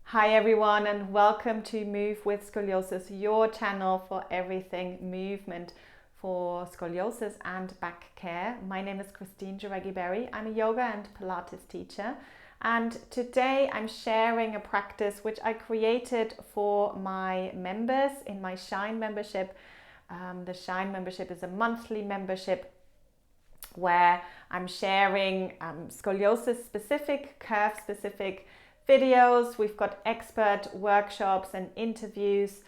Hi everyone, and welcome to Move with Scoliosis, your channel for everything movement for scoliosis and back care. My name is Christine Jareggi-Berry. I'm a yoga and Pilates teacher, and today I'm sharing a practice which I created for my members in my Shine membership. The Shine membership is a monthly membership where I'm sharing scoliosis specific, curve specific videos. We've got expert workshops and interviews.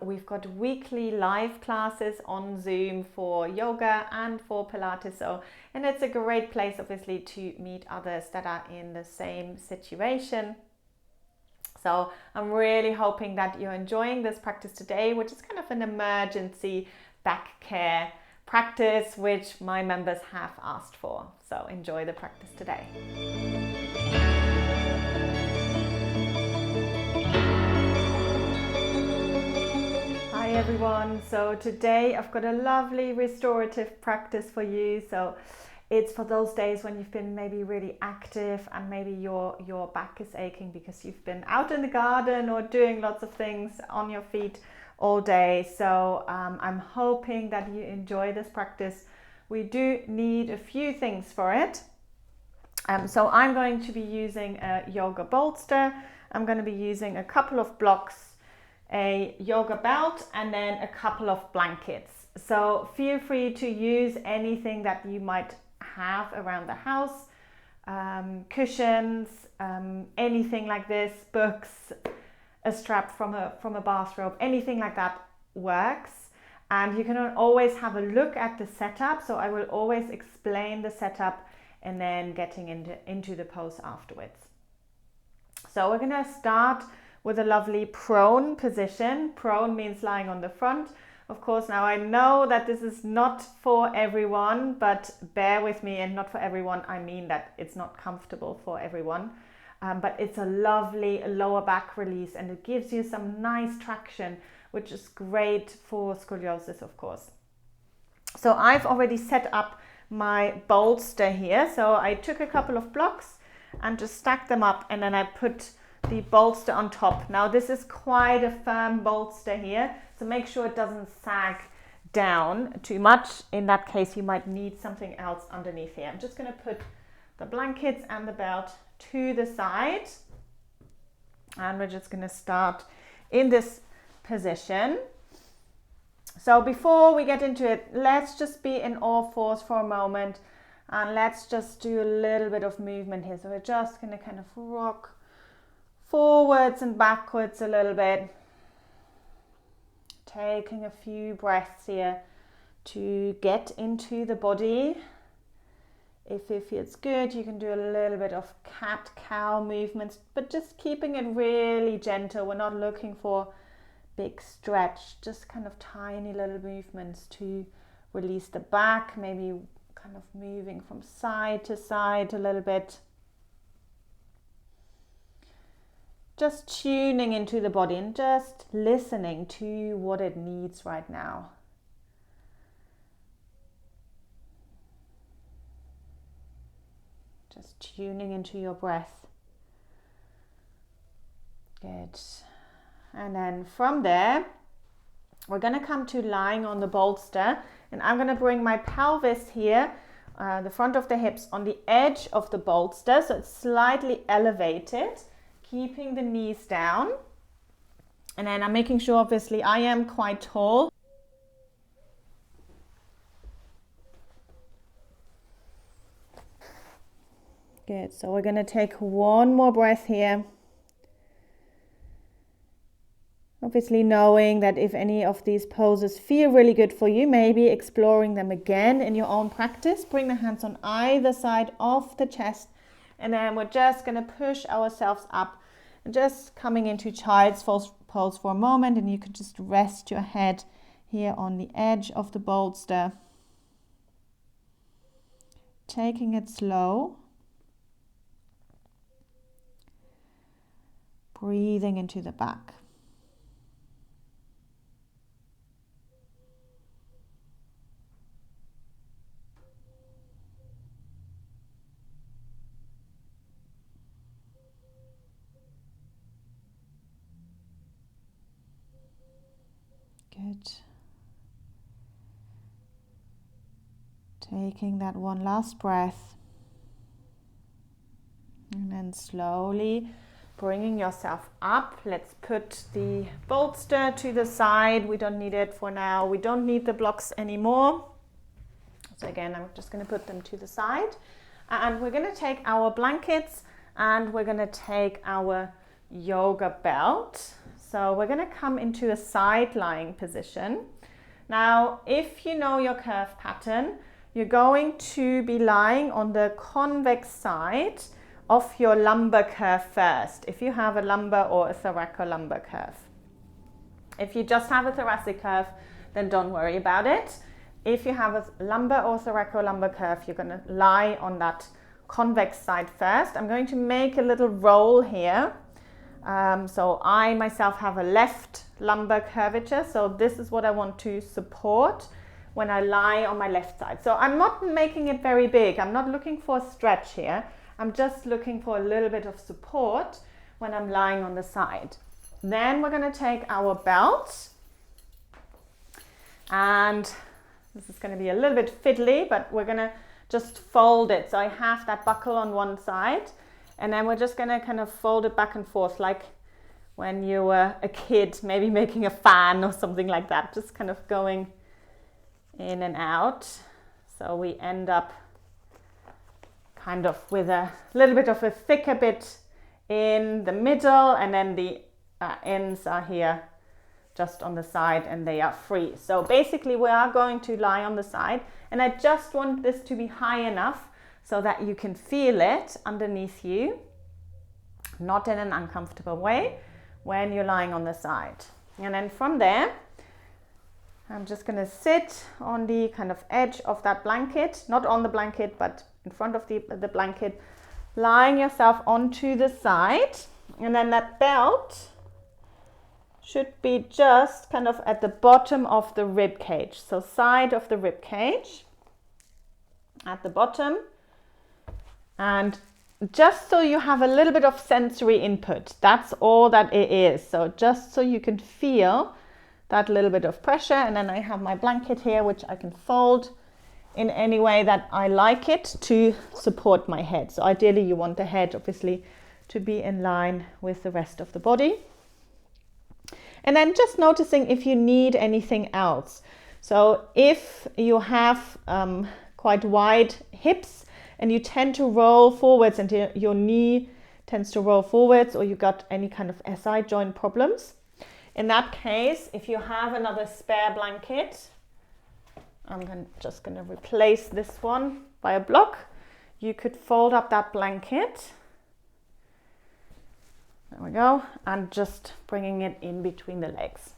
We've got weekly live classes on Zoom for yoga and for Pilates. And it's a great place, obviously, to meet others that are in the same situation. So I'm really hoping that you're enjoying this practice today, which is kind of an emergency back care practice which my members have asked for. So enjoy the practice today. Hi everyone. So today I've got a lovely restorative practice for you. So it's for those days when you've been maybe really active and maybe your back is aching because you've been out in the garden or doing lots of things on your feet all day. So I'm hoping that you enjoy this practice. We do need a few things for it. So I'm going to be using a yoga bolster. I'm going to be using a couple of blocks, a yoga belt, and then a couple of blankets. So feel free to use anything that you might have around the house, cushions, anything like this, books, a strap from a bathrobe, anything like that works. And you can always have a look at the setup. So I will always explain the setup and then getting into the pose afterwards. So we're gonna start with a lovely prone position. Prone means lying on the front. Of course, now I know that this is not for everyone, but bear with me, and not for everyone, I mean that it's not comfortable for everyone. But it's a lovely lower back release and it gives you some nice traction, which is great for scoliosis, of course. So I've already set up my bolster here. So I took a couple of blocks and just stacked them up, and then I put the bolster on top. Now this is quite a firm bolster here, so make sure it doesn't sag down too much. In that case, you might need something else underneath here. I'm just going to put the blankets and the belt to the side, and we're just going to start in this position. So before we get into it, let's just be in all fours for a moment, and let's just do a little bit of movement here. So we're just going to kind of rock forwards and backwards a little bit, taking a few breaths here to get into the body. If it feels good, you can do a little bit of cat-cow movements, but just keeping it really gentle. We're not looking for big stretch, just kind of tiny little movements to release the back, maybe kind of moving from side to side a little bit. Just tuning into the body and just listening to what it needs right now. Just tuning into your breath. Good. And then from there, we're going to come to lying on the bolster, and I'm going to bring my pelvis here, the front of the hips on the edge of the bolster, so it's slightly elevated, keeping the knees down. And then I'm making sure, obviously, I am quite tall. Good. So we're going to take one more breath here. Obviously knowing that if any of these poses feel really good for you, maybe exploring them again in your own practice. Bring the hands on either side of the chest, and then we're just going to push ourselves up and just coming into child's pose for a moment, and you can just rest your head here on the edge of the bolster. Taking it slow. Breathing into the back. Taking that one last breath. And then slowly bringing yourself up. Let's put the bolster to the side. We don't need it for now. We don't need the blocks anymore. So again, I'm just going to put them to the side. And we're going to take our blankets and we're going to take our yoga belt. So we're going to come into a side lying position. Now, if you know your curve pattern, you're going to be lying on the convex side of your lumbar curve first, if you have a lumbar or a thoracolumbar curve. If you just have a thoracic curve, then don't worry about it. If you have a lumbar or thoracolumbar curve, you're going to lie on that convex side first. I'm going to make a little roll here. So I myself have a left lumbar curvature, so this is what I want to support when I lie on my left side. So I'm not making it very big. I'm not looking for a stretch here. I'm just looking for a little bit of support when I'm lying on the side. Then we're going to take our belt, and this is going to be a little bit fiddly, but we're going to just fold it. So I have that buckle on one side, and then we're just going to kind of fold it back and forth like when you were a kid, maybe making a fan or something like that, just kind of going in and out. So we end up kind of with a little bit of a thicker bit in the middle, and then the ends are here just on the side and they are free. So basically we are going to lie on the side, and I just want this to be high enough so that you can feel it underneath you, not in an uncomfortable way when you're lying on the side. And then from there, I'm just going to sit on the kind of edge of that blanket, not on the blanket, but in front of the blanket, lying yourself onto the side. And then that belt should be just kind of at the bottom of the rib cage. So side of the rib cage at the bottom. And just so you have a little bit of sensory input, that's all that it is. So just so you can feel that little bit of pressure. And then I have my blanket here, which I can fold in any way that I like it to support my head. So ideally you want the head obviously to be in line with the rest of the body. And then just noticing if you need anything else. So if you have quite wide hips and you tend to roll forwards and your knee tends to roll forwards, or you got any kind of SI joint problems, in that case, if you have another spare blanket, I'm just going to replace this one by a block. You could fold up that blanket. There we go. And just bringing it in between the legs.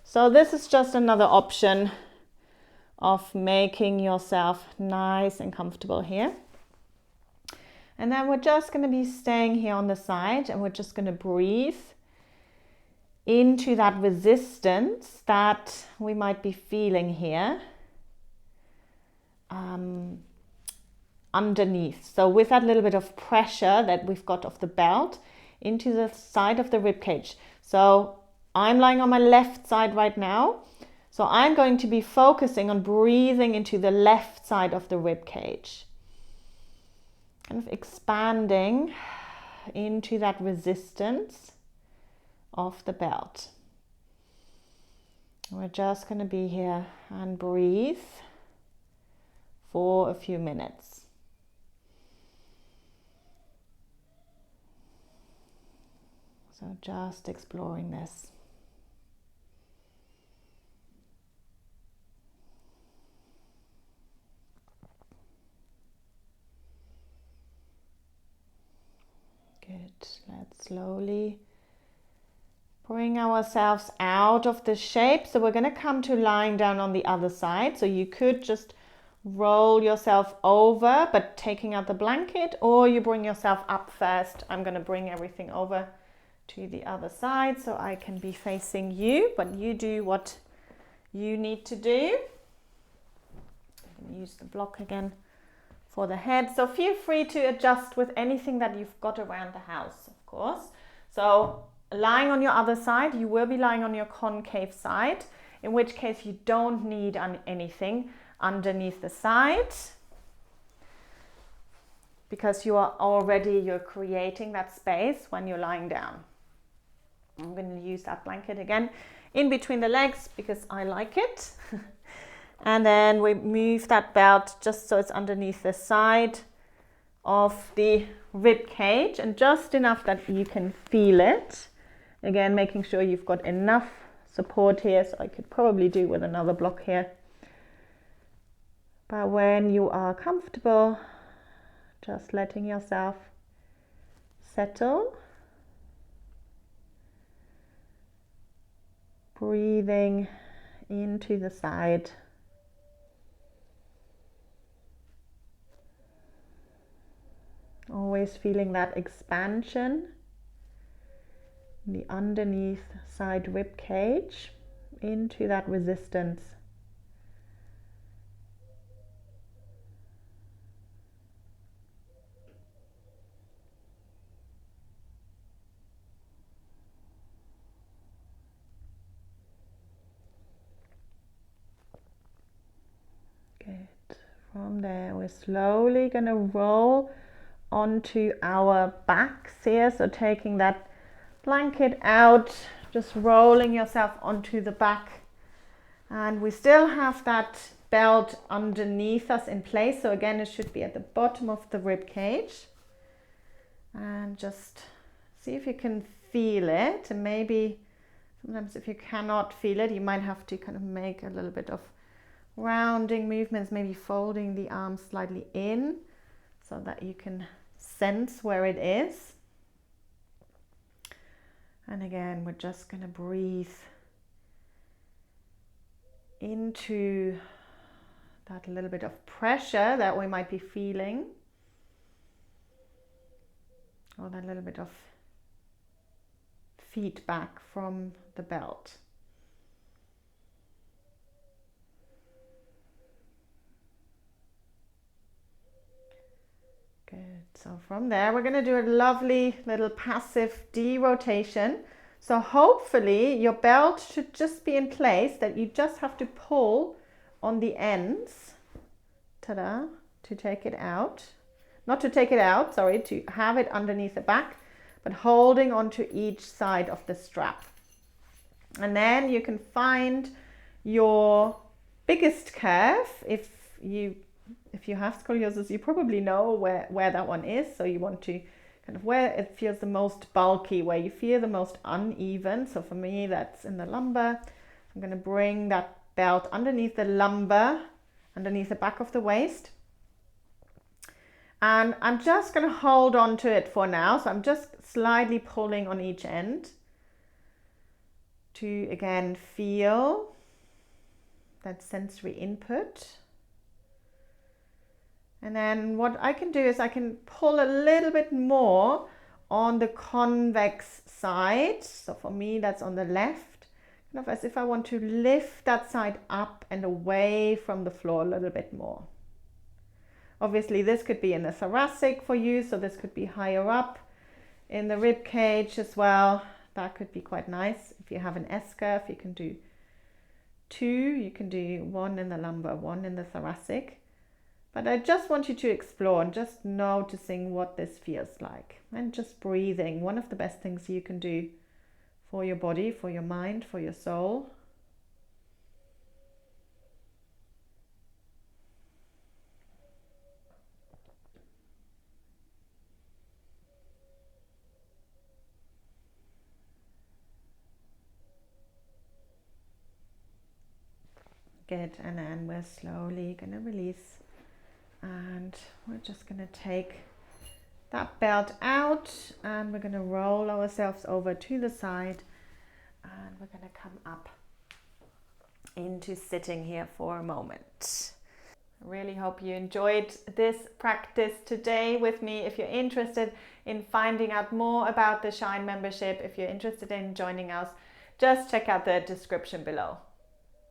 So this is just another option of making yourself nice and comfortable here. And then we're just going to be staying here on the side, and we're just going to breathe into that resistance that we might be feeling here. Underneath. So with that little bit of pressure that we've got off the belt into the side of the rib cage. So I'm lying on my left side right now. So I'm going to be focusing on breathing into the left side of the rib cage. Kind of expanding into that resistance of the belt. We're just going to be here and breathe for a few minutes. So just exploring this. Good. Let's slowly bring ourselves out of the shape. So we're going to come to lying down on the other side. So you could just roll yourself over, but taking out the blanket, or you bring yourself up first. I'm going to bring everything over to the other side so I can be facing you, but you do what you need to do. I'm going to use the block again for the head. So feel free to adjust with anything that you've got around the house, of course. So lying on your other side, you will be lying on your concave side, in which case you don't need anything. underneath the side, because you're creating that space when you're lying down. I'm going to use that blanket again in between the legs because I like it. And then we move that belt just so it's underneath the side of the rib cage and just enough that you can feel it. Again, making sure you've got enough support here, so I could probably do with another block here. But when you are comfortable, just letting yourself settle. Breathing into the side. Always feeling that expansion in the underneath side rib cage into that resistance. Good. From there, we're slowly going to roll onto our backs here. So taking that blanket out, just rolling yourself onto the back. And we still have that belt underneath us in place. So again, it should be at the bottom of the rib cage. And just see if you can feel it. And maybe sometimes if you cannot feel it, you might have to kind of make a little bit of rounding movements, maybe folding the arms slightly in so that you can sense where it is. And again, we're just going to breathe into that little bit of pressure that we might be feeling, or that little bit of feedback from the belt. Good. So from there, we're going to do a lovely little passive derotation. So hopefully your belt should just be in place, that you just have to pull on the ends, ta-da, to take it out. Not to take it out, sorry, to have it underneath the back, but holding onto each side of the strap. And then you can find your biggest curve. If you have scoliosis, you probably know where that one is. So you want to kind of where it feels the most bulky, where you feel the most uneven. So for me, that's in the lumbar. I'm going to bring that belt underneath the lumbar, underneath the back of the waist. And I'm just going to hold on to it for now. So I'm just slightly pulling on each end to, again, feel that sensory input. And then what I can do is I can pull a little bit more on the convex side. So for me, that's on the left, kind of as if I want to lift that side up and away from the floor a little bit more. Obviously, this could be in the thoracic for you, so this could be higher up in the rib cage as well. That could be quite nice. If you have an S-curve, you can do 2. You can do 1 in the lumbar, 1 in the thoracic. But I just want you to explore and just noticing what this feels like. And just breathing. One of the best things you can do for your body, for your mind, for your soul. Good. And then we're slowly going to release. And we're just going to take that belt out and we're going to roll ourselves over to the side and we're going to come up into sitting here for a moment. I really hope you enjoyed this practice today with me. If you're interested in finding out more about the Shine membership, if you're interested in joining us, just check out the description below.